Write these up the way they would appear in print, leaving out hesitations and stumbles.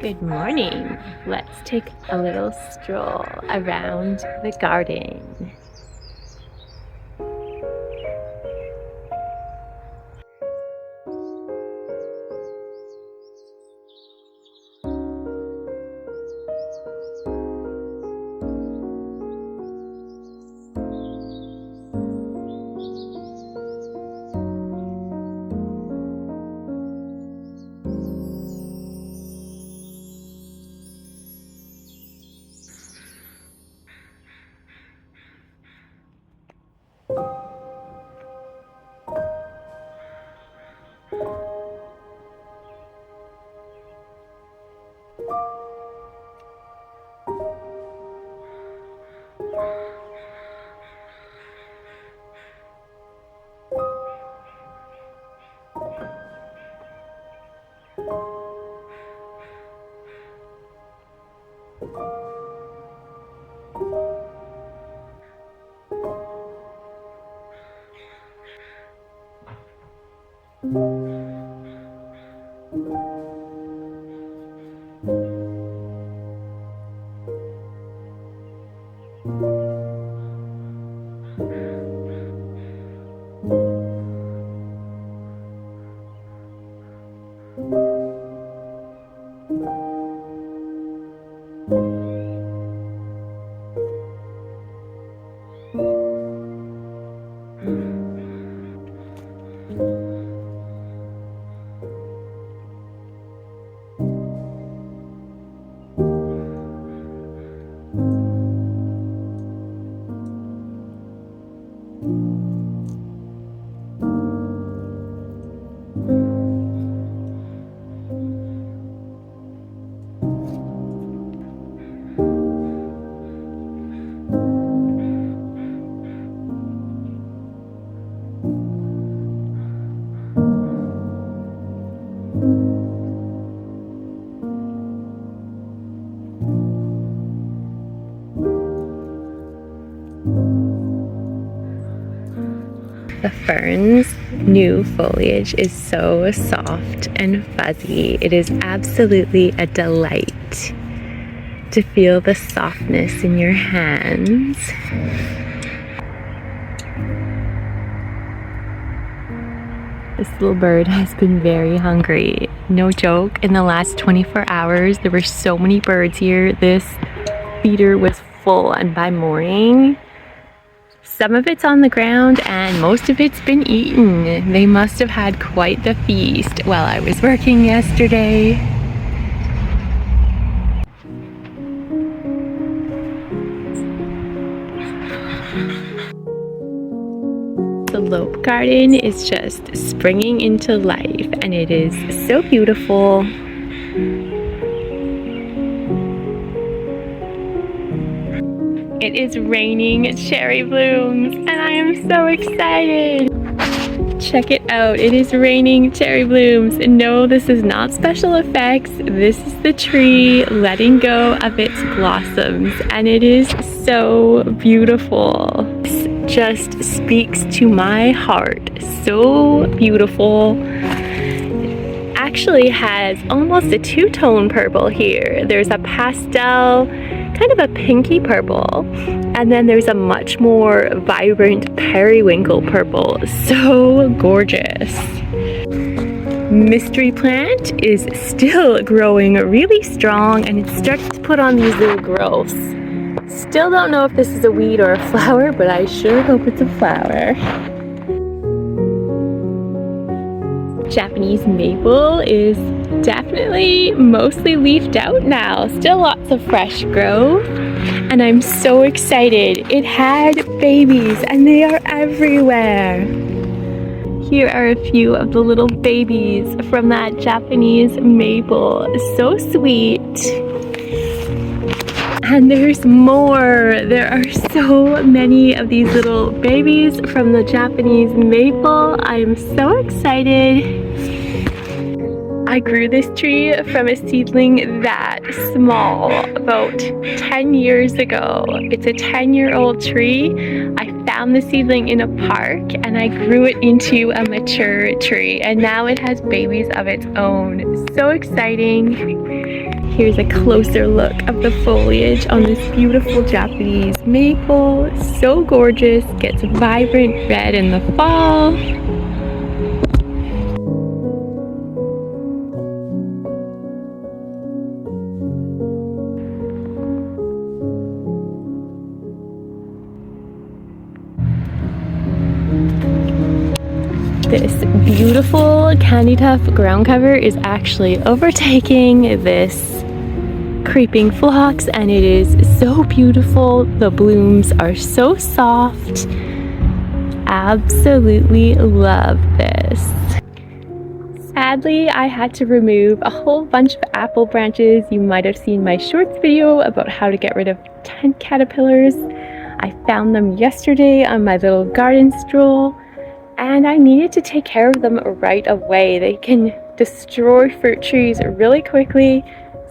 Good morning. Let's take a little stroll around the garden. The fern's new foliage is so soft and fuzzy. It is absolutely a delight to feel the softness in your hands. This little bird has been very hungry. No joke, in the last 24 hours, there were so many birds here. This feeder was full, and by morning, some of it's on the ground and most of it's been eaten. They must have had quite the feast while I was working yesterday. The Lope Garden is just springing into life, and it is so beautiful. It is raining cherry blooms, and I am so excited. Check it out, it is raining cherry blooms. No, this is not special effects. This is the tree letting go of its blossoms, and it is so beautiful. This just speaks to my heart. So beautiful. Actually has almost a two-tone purple here. There's a pastel, kind of a pinky purple, and then there's a much more vibrant periwinkle purple. So gorgeous. Mystery plant is still growing really strong, and it's starting to put on these little growths. Still don't know if this is a weed or a flower, but I sure hope it's a flower. Japanese maple is definitely mostly leafed out now. Still lots of fresh growth, and I'm so excited. It had babies, and they are everywhere. Here are a few of the little babies from that Japanese maple. So sweet. And there's more. There are so many of these little babies from the Japanese maple. I am so excited. I grew this tree from a seedling that small about 10 years ago. It's a 10-year-old tree. I found the seedling in a park and I grew it into a mature tree, and now it has babies of its own. So exciting. Here's a closer look of the foliage on this beautiful Japanese maple. So gorgeous, gets vibrant red in the fall. This beautiful candy tuft ground cover is actually overtaking this creeping phlox, and it is so beautiful. The blooms are so soft. Absolutely love this. Sadly, I had to remove a whole bunch of apple branches. You might have seen my shorts video about how to get rid of tent caterpillars. I found them yesterday on my little garden stroll, and I needed to take care of them right away. They can destroy fruit trees really quickly.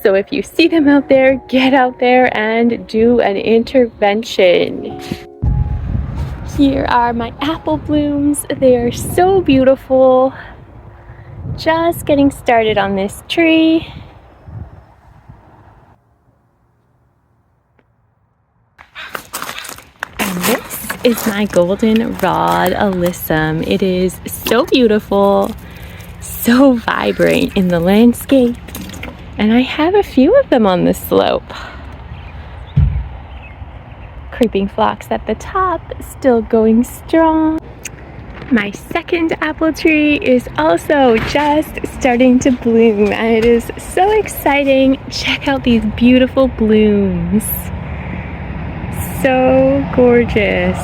So if you see them out there, get out there and do an intervention. Here are my apple blooms. They are so beautiful. Just getting started on this tree. And this is my goldenrod alyssum. It is so beautiful, so vibrant in the landscape. And I have a few of them on the slope. Creeping phlox at the top, still going strong. My second apple tree is also just starting to bloom, and it is so exciting. Check out these beautiful blooms. So gorgeous.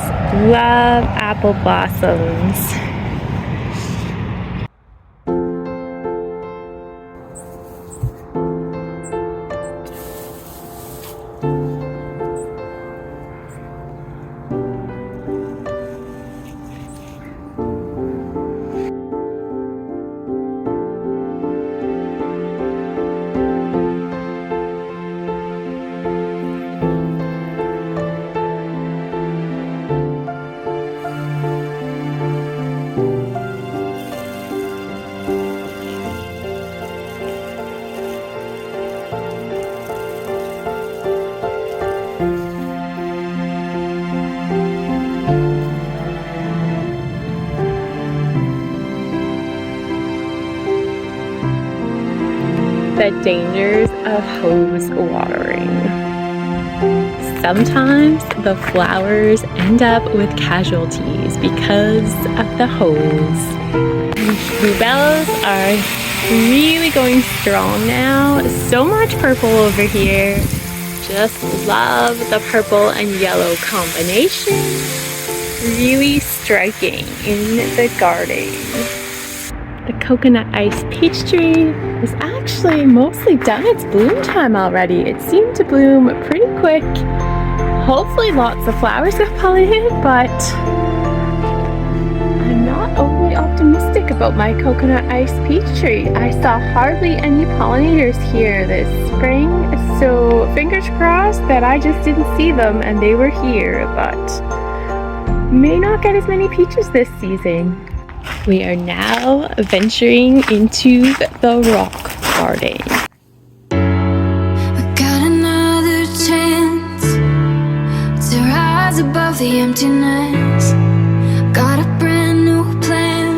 Love apple blossoms. The dangers of hose watering. Sometimes the flowers end up with casualties because of the hose. Bluebells are really going strong now. So much purple over here. Just love the purple and yellow combination. Really striking in the garden. The coconut ice peach tree is actually mostly done its bloom time already. It seemed to bloom pretty quick. Hopefully lots of flowers have pollinated, but I'm not overly optimistic about my coconut ice peach tree. I saw hardly any pollinators here this spring, so fingers crossed that I just didn't see them and they were here, but may not get as many peaches this season. We are now venturing into the rock garden. I got another chance to rise above the emptiness. Got a brand new plan,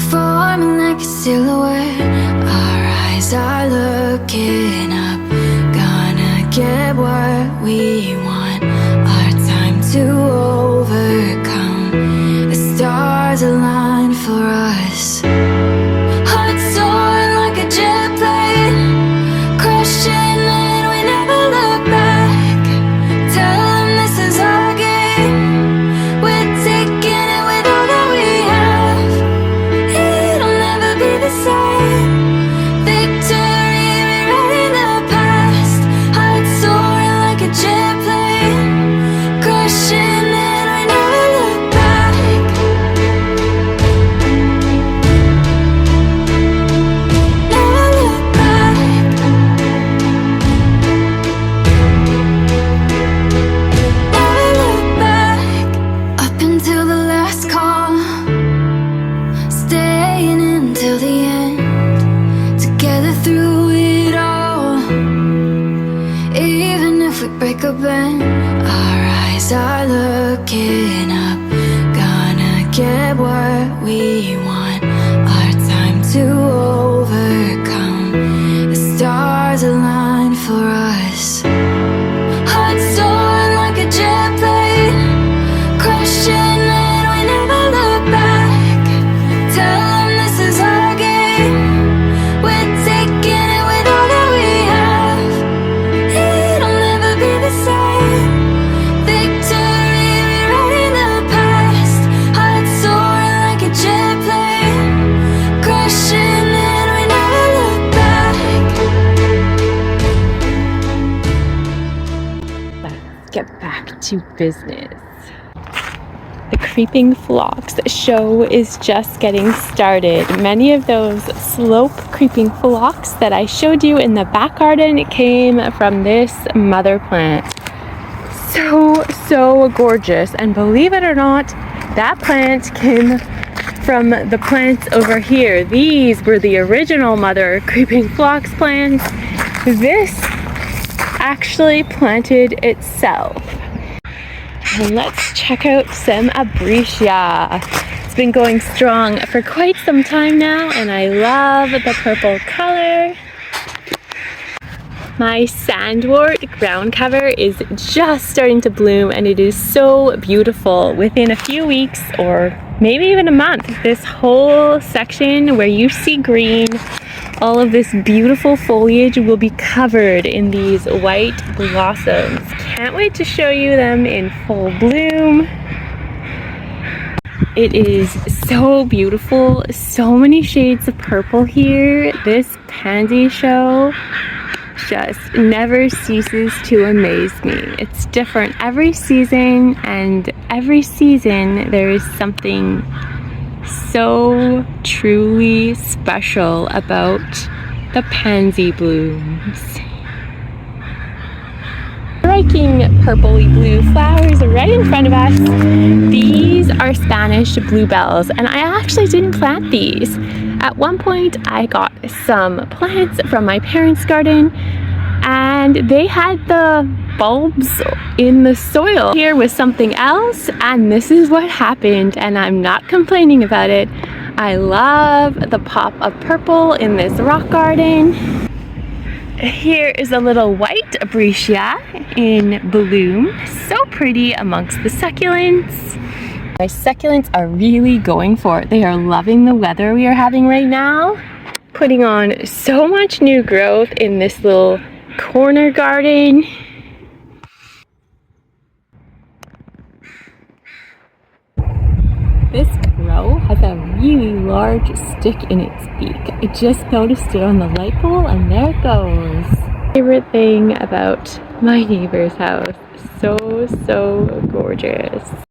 forming like a silhouette. Our eyes are looking up, gonna get what we want. Our time to overcome. Stars align for us. Hearts soaring like a jet plane, crashing and we never look back. Tell them this is our game. We're taking it with all that we have. It'll never be the same. Victory rewriting the break open. Our eyes are looking up. Gonna get what we want. Our time to overcome. The stars align for us. Hearts soaring like a jet plane, crushing and we never look back. Tell them this is our game. We're taking it with all that we have. It'll never be the same. Victory rewriting the past. Hearts soaring like a jet plane, crushing and we never look back. Let's get back to business. The creeping phlox show is just getting started. Many of those slope creeping phlox that I showed you in the back garden came from this mother plant. So gorgeous. And believe it or not, that plant came from the plants over here. These were the original mother creeping phlox plants. This actually planted itself. And let's check out some Abretia. It's been going strong for quite some time now, and I love the purple color. My sandwort ground cover is just starting to bloom, and it is so beautiful. Within a few weeks, or maybe even a month, this whole section where you see green, all of this beautiful foliage will be covered in these white blossoms. Can't wait to show you them in full bloom. It is so beautiful, so many shades of purple here. This pansy show just never ceases to amaze me. It's different every season, and every season there is something so truly special about the pansy blooms. Striking purpley blue flowers right in front of us. These are Spanish bluebells, and I actually didn't plant these. At one point I got some plants from my parents' garden, and they had the bulbs in the soil. Here was something else, and this is what happened, and I'm not complaining about it. I love the pop of purple in this rock garden. Here is a little white Abretia in bloom. So pretty amongst the succulents. My succulents are really going for it. They are loving the weather we are having right now. Putting on so much new growth in this little corner garden. This crow has a really large stick in its beak. I just noticed it on the light pole, and there it goes. Favorite thing about my neighbor's house. So gorgeous.